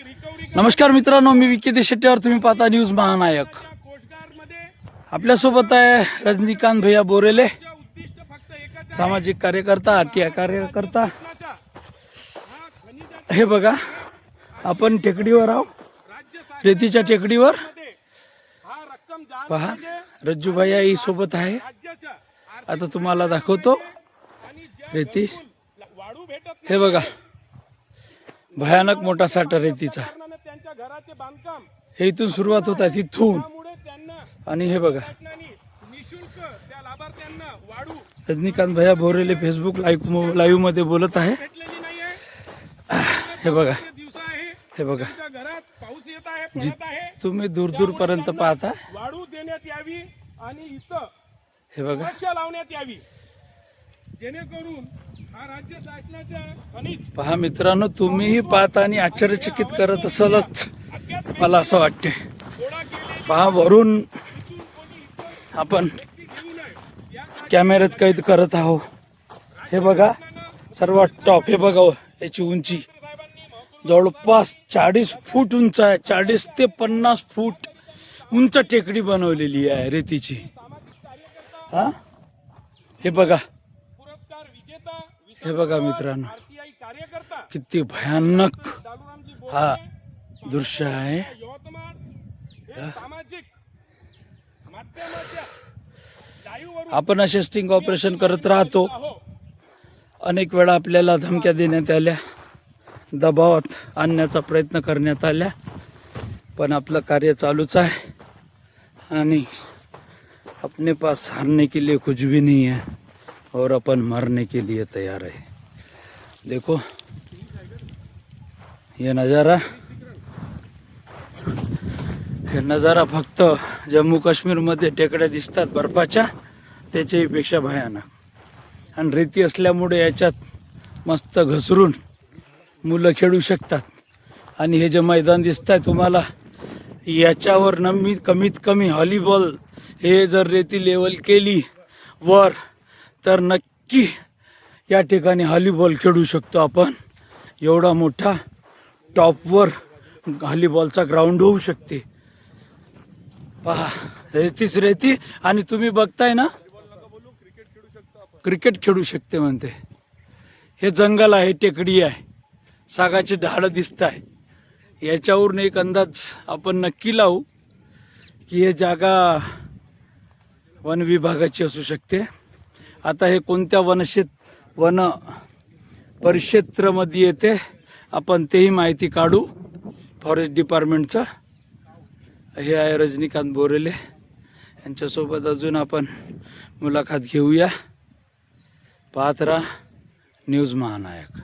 नमस्कार मित्रांनो, मी विकी देशेट्टीवर, तुम्ही पाहता न्यूज महानायक। आपल्यासोबत आहे रजनीकांत भैया बोरेले, सामाजिक कार्यकर्ता, आरटीआय कार्यकर्ता। हे बघा, आपण टेकडीवर आहोत, रेतीच्या टेकडीवर। पहा, रज्जू भैया ही सोबत आहे। आता तुम्हाला दाखवतो रेती। हे बघा, भयानक मोठा साठा रेतीचा। हे इथून सुरुवात होत आहे, तिथून। आणि हे बघा, रजनीकांत भैया बोरेले फेसबुक लाईव्ह मध्ये बोलत आहे। हे बघा, हे बघा, तुम्ही दूर दूर पर्यंत पाहता। वाढू देण्यात यावी आणि इथं हे बघा, लावण्यात यावी, जेणेकरून हा राज्य शासनाच्या खनिज पहा मित्रांनो, तुम्हीही पाहता आणि आश्चर्यचकित करत असालच, मला असं वाटते। पहा, वरून आपण कॅमेऱ्यात कैद करत आहोत। हे बघा, सर्वात टॉप। हे बघा, याची उंची जवळपास 40 फूट उंच आहे। 40 ते 50 फूट उंच टेकडी बनवलेली आहे रेतीची। हा, हे बघा, हे बघा मित्रांनो, किती भयानक हा दृश्य आहे। आपण असे स्टिंग ऑपरेशन करत राहतो। अनेक वेळा आपल्याला धमक्या देण्यात आल्या, दबावात आणण्याचा प्रयत्न करण्यात आल्या, पण आपलं कार्य चालूच आहे। आणि अपने पास हारने के लिए कुछ भी नहीं है और अपन मरने के लिए तैयार है। देखो ये नज़ारा, हे नज़ारा फक्त जम्मू काश्मीर मध्ये टेकड्या दिसतात बर्फाच्या, त्याच्याही पेक्षा भयानक। आणि रेती असल्यामुळे याच्यात मस्त घसरून मुलं खेळू शकतात। आणि हे जे मैदान दिसत आहे तुम्हाला, याच्यावर कमीत कमी व्हॉलीबॉल हे जर रेती लेवल केली वर, तर नक्की या ठिकाणी व्हॉलीबॉल खेळू शकतो आपण। एवढा मोठा टॉपवर व्हॉलीबॉलचा ग्राउंड होऊ शकते। पहा, रेतीच रेती। आणि तुम्ही बघताय ना, क्रिकेट खेळू शकते म्हणते। हे जंगल आहे, टेकडी आहे, सागाचे ढाळ दिसत आहे। याच्यावरून एक अंदाज आपण नक्की लावू की हे जागा वन विभागाची असू शकते। आता हे कोणत्या वन परिक्षेत्रामध्ये येते, आपण तेही माहिती काढू फॉरेस्ट डिपार्टमेंटचं। हे आहे रजनीकांत बोरेले, यांच्यासोबत अजून आपण मुलाखत घेऊया। पाहत राहा न्यूज महानायक।